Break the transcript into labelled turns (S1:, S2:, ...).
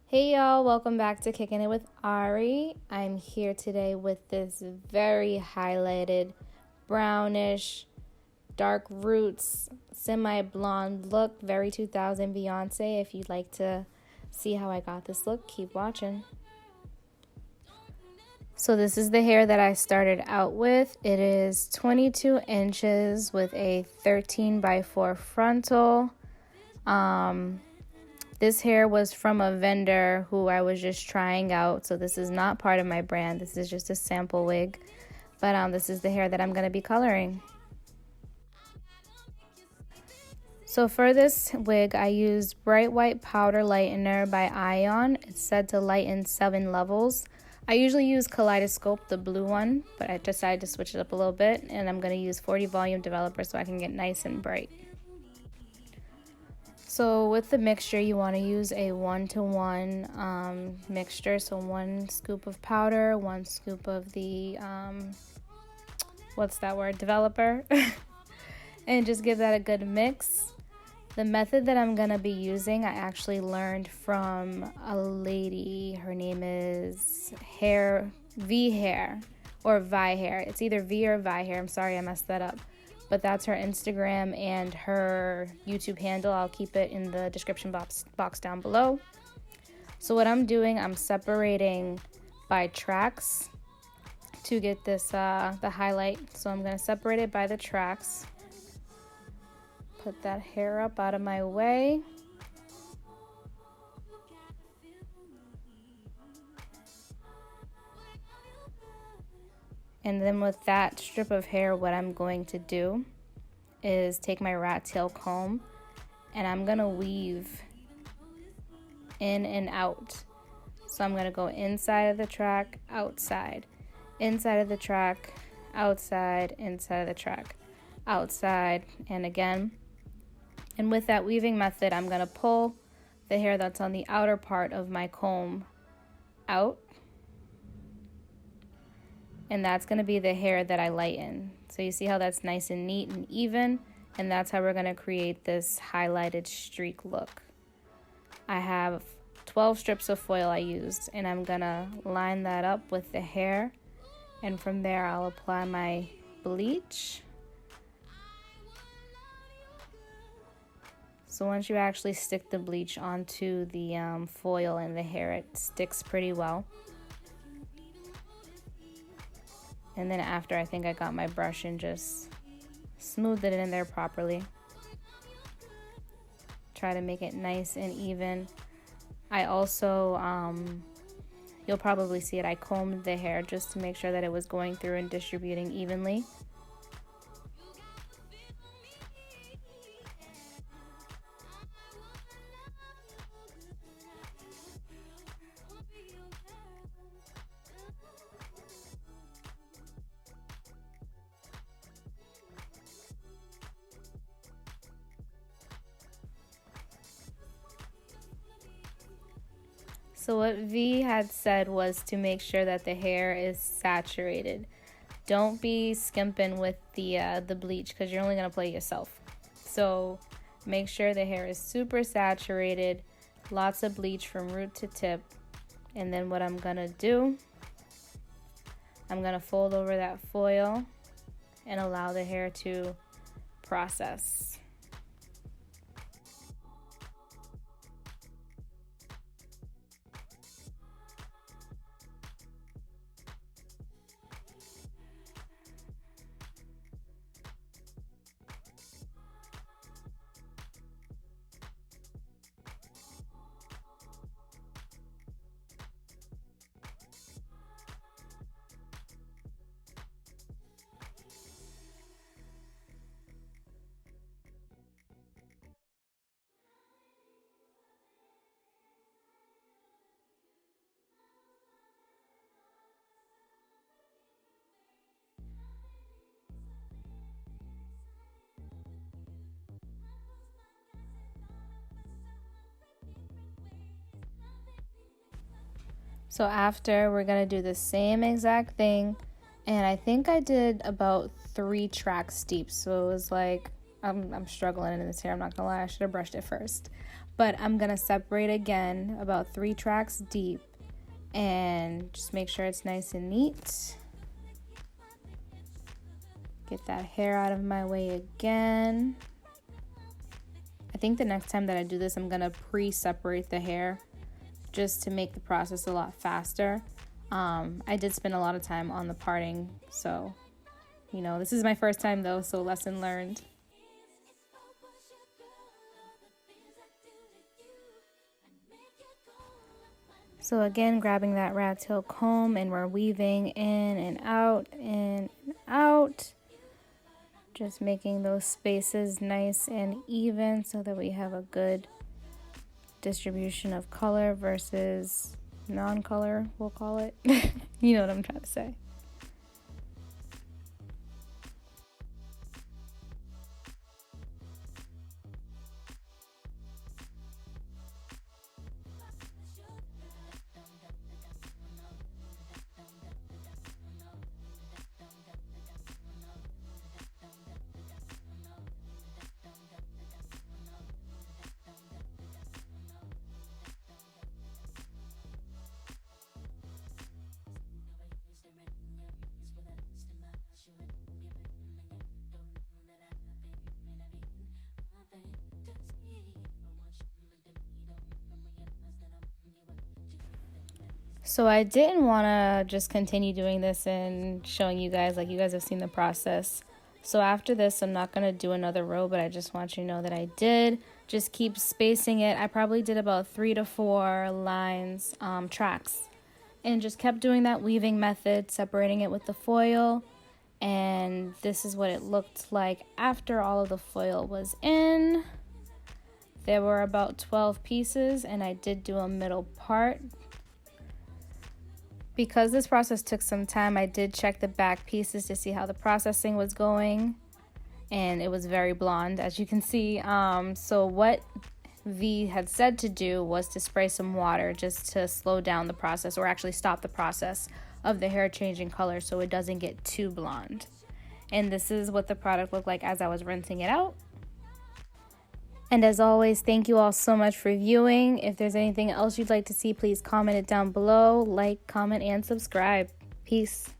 S1: Hey y'all, welcome back to Kicking It with Ari. I'm here today with this very highlighted, brownish, dark roots, semi-blonde look, very 2000 Beyonce. If you'd like to see how I got this look, keep watching. So this is the hair that I started out with. It is 22 inches with a 13 by 4 frontal. This hair was from a vendor who I was just trying out, so this is not part of my brand. This is just a sample wig, but this is the hair that I'm going to be coloring. So for this wig, I used Bright White Powder Lightener by Ion. It's said to lighten 7 levels. I usually use Kaleidoscope, the blue one, but I decided to switch it up a little bit, and I'm going to use 40 volume developer so I can get nice and bright. So with the mixture, you want to use a 1-to-1 mixture. So 1 scoop of powder, 1 scoop of the, developer. And just give that a good mix. The method that I'm going to be using, I actually learned from a lady. Her name is V Hair or Vi Hair. It's either V or Vi Hair. I'm sorry I messed that up. But that's her Instagram and her YouTube handle. I'll keep it in the description box down below. So what I'm doing, I'm separating by tracks to get this the highlight. So I'm going to separate it by the tracks. Put that hair up out of my way. And then with that strip of hair, what I'm going to do is take my rat tail comb and I'm going to weave in and out. So I'm going to go inside of the track, outside, inside of the track, outside, inside of the track, outside, and again. And with that weaving method, I'm going to pull the hair that's on the outer part of my comb out. And that's going to be the hair that I lighten. So you see how that's nice and neat and even, and that's how we're going to create this highlighted streak look. I have 12 strips of foil I used, and I'm going to line that up with the hair, and from there I'll apply my bleach. So once you actually stick the bleach onto the foil and the hair, it sticks pretty well. And then after, I think I got my brush and just smoothed it in there properly. Try to make it nice and even. I also, you'll probably see it, I combed the hair just to make sure that it was going through and distributing evenly. So what V had said was to make sure that the hair is saturated. Don't be skimping with the bleach because you're only going to play yourself. So make sure the hair is super saturated, lots of bleach from root to tip. And then what I'm going to do, I'm going to fold over that foil and allow the hair to process. So after, we're going to do the same exact thing. And I think I did about 3 tracks deep. So it was like, I'm struggling in this hair. I'm not going to lie. I should have brushed it first. but I'm gonna separate again about 3 tracks deep and just make sure it's nice and neat. Get that hair out of my way again. I think the next time that I do this, I'm gonna pre-separate the hair just to make the process a lot faster. I did spend a lot of time on the parting, so you know, this is my first time though, so lesson learned. So again, grabbing that rat tail comb, and we're weaving in and out, in and out. Just making those spaces nice and even so that we have a good distribution of color versus non-color, we'll call it. You know what I'm trying to say. So I didn't want to just continue doing this and showing you guys, like you guys have seen the process. So after this, I'm not going to do another row, but I just want you to know that I did. Just keep spacing it. I probably did about 3 to 4 lines, tracks. And just kept doing that weaving method, separating it with the foil. And this is what it looked like after all of the foil was in. There were about 12 pieces, and I did do a middle part. Because this process took some time, I did check the back pieces to see how the processing was going, and it was very blonde, as you can see. So what V had said to do was to spray some water just to slow down the process, or actually stop the process of the hair changing color so it doesn't get too blonde. And this is what the product looked like as I was rinsing it out. And as always, thank you all so much for viewing. If there's anything else you'd like to see, please comment it down below. Like, comment, and subscribe. Peace.